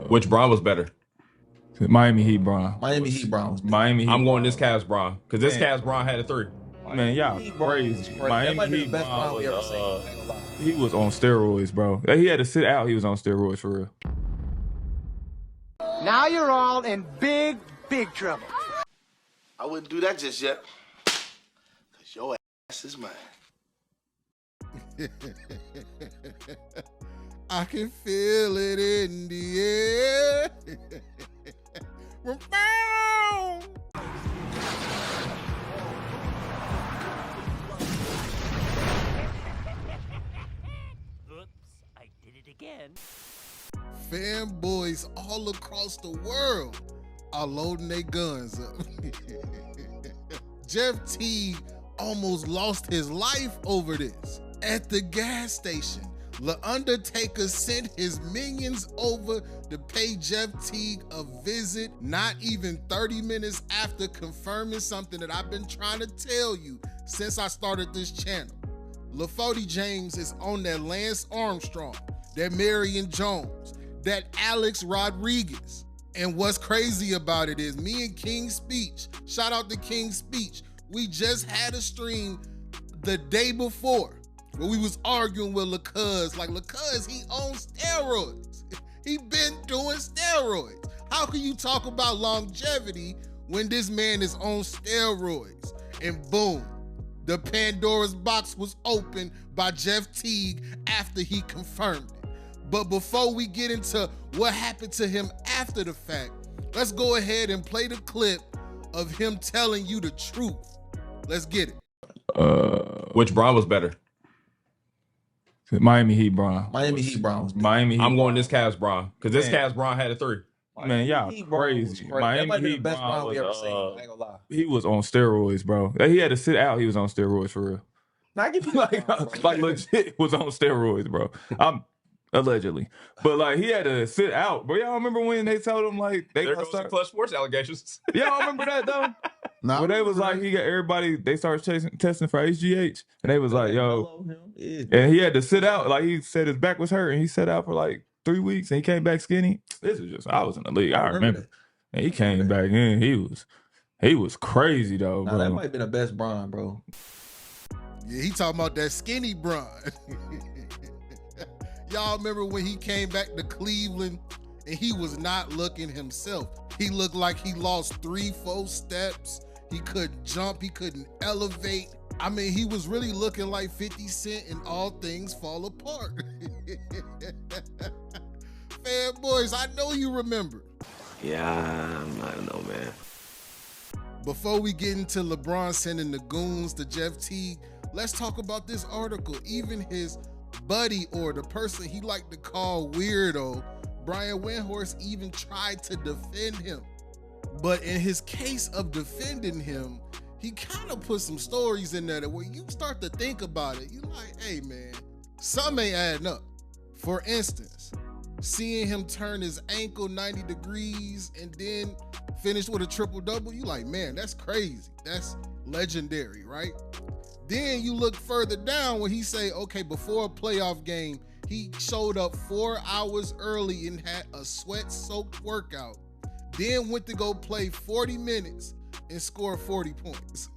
Which Bron was better? Miami Heat Bron. Miami Heat Bron. Miami Heat. I'm going this Cavs Bron because this Man. Cavs Bron had a 3. Man, y'all crazy. That Miami might be the Heat best Bron Bron we ever was, seen. I ain't gonna lie. he was on steroids, bro. He had to sit out. He was on steroids for real. Now you're all in big, big trouble. I wouldn't do that just yet. Cause your ass is mine. I can feel it in the air. Oops, I did it again. Fanboys all across the world are loading their guns up. Jeff Teague almost lost his life over this. At the gas station, The Undertaker sent his minions over to pay Jeff Teague a visit, not even 30 minutes after confirming something that I've been trying to tell you since I started this channel. LaFody James is on that Lance Armstrong, that Marion Jones, that Alex Rodriguez. And what's crazy about it is me and King Speech, shout out to King Speech, we just had a stream the day before where we was arguing with LaCuz, like LaCuz, he owns steroids. He been doing steroids. How can you talk about longevity when this man is on steroids? And boom, the Pandora's box was opened by Jeff Teague after he confirmed it. But before we get into what happened to him after the fact, let's go ahead and play the clip of him telling you the truth. Let's get it. Which Bron was better? Miami Heat Bron. Miami Heat Bron. Miami Heat. I'm going this Cavs Bron because this Man. Cavs Bron had a 3. Man, y'all crazy. That Miami might be the Heat best Bron Bron we ever was, seen. I ain't gonna lie. he was on steroids, bro. He had to sit out. He was on steroids for real. Now I give you like legit was on steroids, bro. I'm allegedly, but like he had to sit out. Bro, y'all remember when they told him like they There gonna goes the start? Clutch Sports allegations. Y'all remember that though? Nah, When they was like he got everybody, they started testing for HGH, and they was like, yo, and he had to sit out. Like he said his back was hurt, and he sat out for like 3 weeks, and he came back skinny. This is just I was in the league. I remember. And he came back in. He was crazy though, Nah, bro. that might be the best Bron, bro. Yeah, he talking about that skinny Bron. Y'all remember when he came back to Cleveland and he was not looking himself. He looked like he lost 3-4 steps. He couldn't jump, he couldn't elevate. I mean, he was really looking like 50 Cent and All Things Fall Apart. Fanboys, I know you remember. Yeah, I don't know, man. Before we get into LeBron sending the goons to Jeff Teague, let's talk about this article. Even his buddy or the person he liked to call weirdo, Brian Windhorst, even tried to defend him. But in his case of defending him, he kind of put some stories in there that where you start to think about it, you like, hey man, something ain't adding up. For instance, seeing him turn his ankle 90 degrees and then finish with a triple-double, you like, man, that's crazy. That's legendary, right? Then you look further down where he say, okay, before a playoff game, he showed up 4 hours early and had a sweat-soaked workout, then went to go play 40 minutes and score 40 points.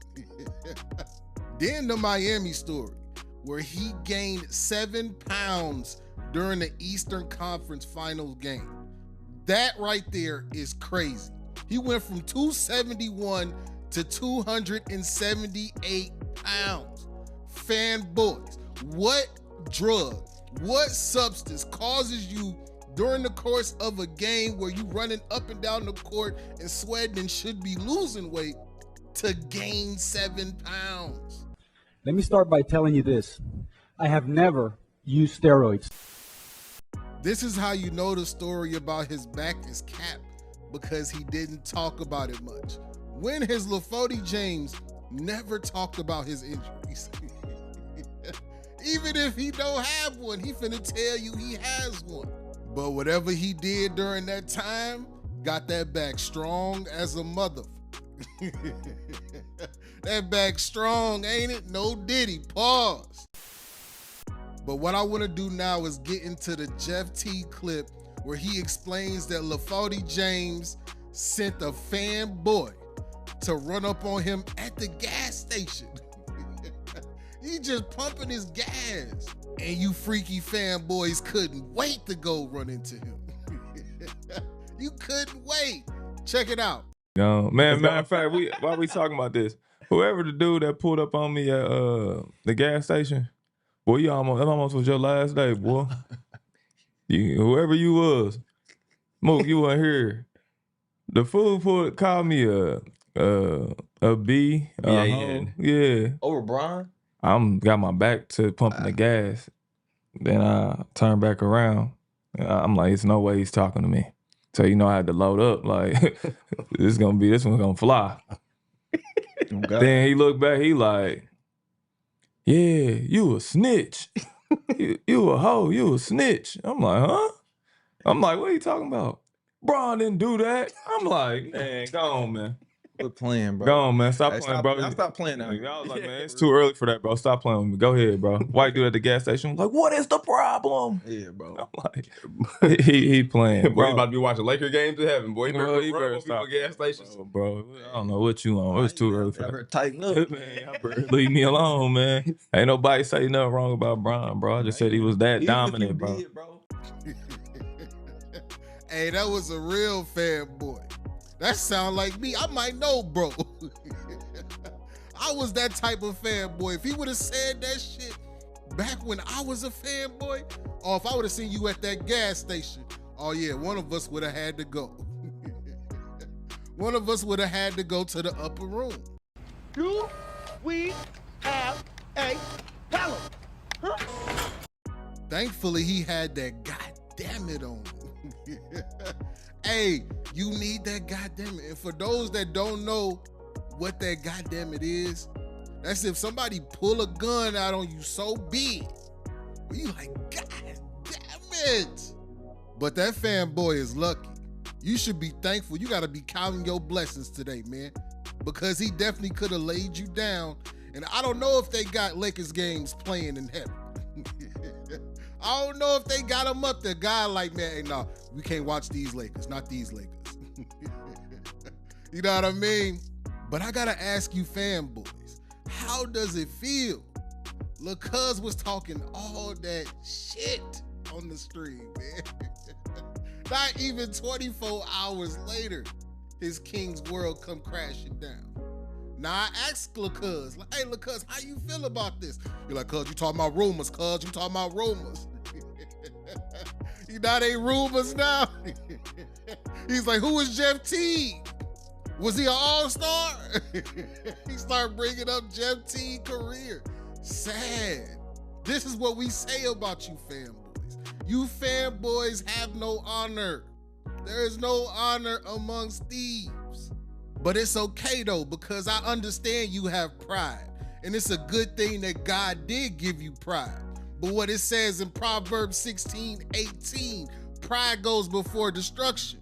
Then the Miami story, where he gained 7 pounds during the Eastern Conference Finals game. That right there is crazy. He went from 271 to 278 pounds. Fanboys, what drug, what substance causes you during the course of a game where you running up and down the court and sweating and should be losing weight to gain 7 pounds? Let me start by telling you this. I have never used steroids. This is how you know the story about his back is capped, because he didn't talk about it much. When has LaFody James never talked about his injuries? Even if he don't have one, he finna tell you he has one. But whatever he did during that time, got that back strong as a mother. That back strong, ain't it? No diddy, pause. But what I wanna do now is get into the Jeff Teague clip where he explains that LaFauty James sent a fanboy to run up on him at the gas station. He just pumping his gas. And you freaky fanboys couldn't wait to go run into him. You couldn't wait. Check it out. Man, matter of fact, why we talking about this? Whoever the dude that pulled up on me at the gas station, boy, that almost was your last day, boy. Whoever you was, Mook, you weren't here. The fool called me a B. Yeah. Over Bron? Got my back to pumping the gas. Then I turned back around. I'm like, it's no way he's talking to me. So I had to load up. Like, this one's gonna fly. Then he looked back. He like, yeah, you a snitch. you a hoe. You a snitch. I'm like, huh? I'm like, what are you talking about? Bron didn't do that. I'm like, man, go on, man. Quit playing, bro. Go on, man. Stop playing, bro. I stopped playing now. I was like, man, it's too early for that, bro. Stop playing with me. Go ahead, bro. White dude at the gas station was like, what is the problem? Yeah, bro. I'm like, he playing, Boy, bro. you about to be watching Laker games in heaven, boy. You better stop. Gas stations. Bro, I don't know what you on. It's too early for that. Tighten up. Man, leave me alone, man. Ain't nobody say nothing wrong about Bron, bro. I just said he was that dominant, bro. Hey, that was a real fanboy. That sound like me. I might know, bro. I was that type of fanboy. If he would have said that shit back when I was a fanboy, or if I would have seen you at that gas station, oh yeah, one of us would have had to go. One of us would have had to go to the upper room. Do we have a talent? Huh? Thankfully, he had that goddamn it on him. Hey, you need that goddamn it. And for those that don't know what that goddamn it is, that's if somebody pull a gun out on you so big, you like, God damn it. But that fanboy is lucky. You should be thankful. You gotta be counting your blessings today, man, because he definitely could have laid you down. And I don't know if they got Lakers games playing in heaven. I don't know if they got him up there. Guy like, man, hey, no, we can't watch these Lakers, not these Lakers. You know what I mean? But I gotta ask you fanboys, how does it feel? Lil' Cuz was talking all that shit on the stream, man. Not even 24 hours later, his King's world come crashing down. Now I asked Lil' Cuz, like, hey, Lil' Cuz, how you feel about this? You're like, Cuz, you talking about rumors, Cuz, you talking about rumors. You know they rumors now? He's like, who is Jeff Teague? Was he an all-star? He started bringing up Jeff Teague's career. Sad. This is what we say about you fanboys. You fanboys have no honor. There is no honor amongst thieves. But it's okay though, because I understand you have pride. And it's a good thing that God did give you pride. But what it says in Proverbs 16:18, pride goes before destruction.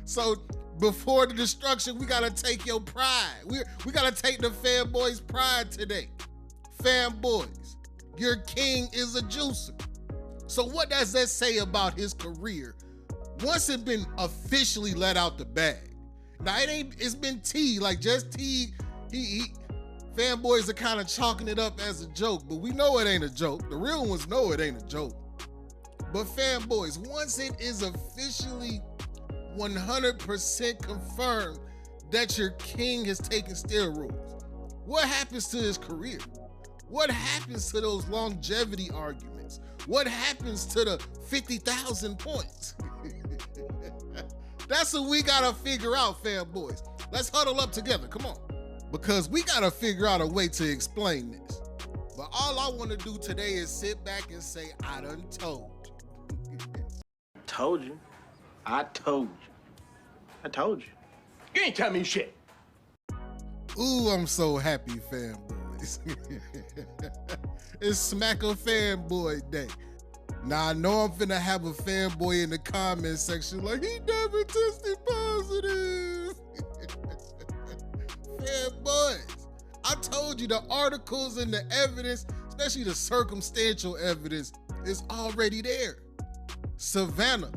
So before the destruction, we gotta take your pride. We gotta take the fanboys' pride today. Fanboys, your king is a juicer. So what does that say about his career once it been officially let out the bag? Now it's been teased, like just Teague, fanboys are kind of chalking it up as a joke, but we know it ain't a joke. The real ones know it ain't a joke. But fanboys, once it is officially 100% confirmed that your king has taken steroids, what happens to his career? What happens to those longevity arguments? What happens to the 50,000 points? That's what we gotta figure out, fanboys. Let's huddle up together, come on. Because we gotta figure out a way to explain this. But all I wanna do today is sit back and say, I done told you. Told you. I told you. I told you. You ain't tell me shit. Ooh, I'm so happy, fanboys. It's Smack a Fanboy Day. Now, I know I'm finna have a fanboy in the comment section like, he never tested positive. Fanboys, I told you the articles and the evidence, especially the circumstantial evidence, is already there. Savannah.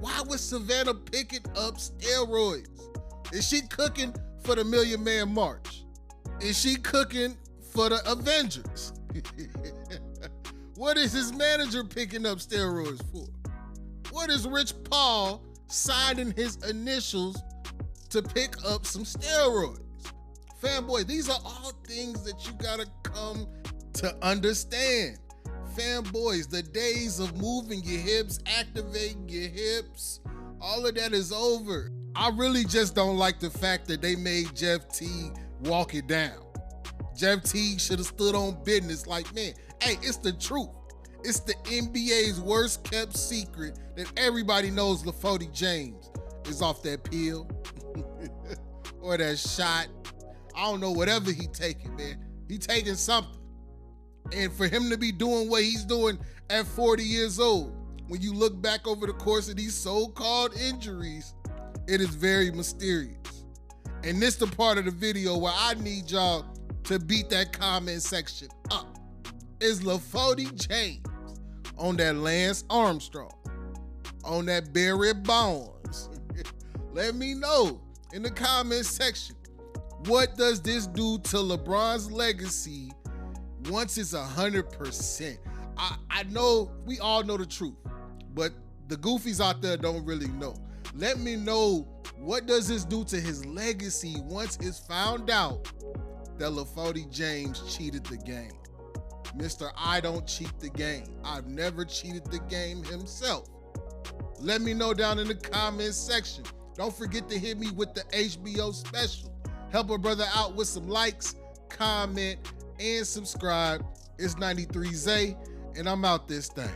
Why was Savannah picking up steroids? Is she cooking for the Million Man March? Is she cooking for the Avengers? What is his manager picking up steroids for? What is Rich Paul signing his initials to pick up some steroids? Fanboy, these are all things that you gotta come to understand. Fanboys, the days of moving your hips, activating your hips, all of that is over. I really just don't like the fact that they made Jeff Teague walk it down. Jeff Teague should have stood on business like, man, hey, it's the truth. It's the NBA's worst kept secret that everybody knows LaFody James is off that pill or that shot. I don't know, whatever he taking, man. He taking something. And for him to be doing what he's doing at 40 years old, when you look back over the course of these so-called injuries, it is very mysterious. And this the part of the video where I need y'all to beat that comment section up. Is LaFody James on that Lance Armstrong, on that Barry Bonds? Let me know in the comment section. What does this do to LeBron's legacy once it's 100%? I know we all know the truth, but the goofies out there don't really know. Let me know, what does this do to his legacy once it's found out that LaFody James cheated the game? Mr. I don't cheat the game. I've never cheated the game himself. Let me know down in the comments section. Don't forget to hit me with the HBO special. Help a brother out with some likes, comment, and subscribe. It's 93 Zay, and I'm out this thing.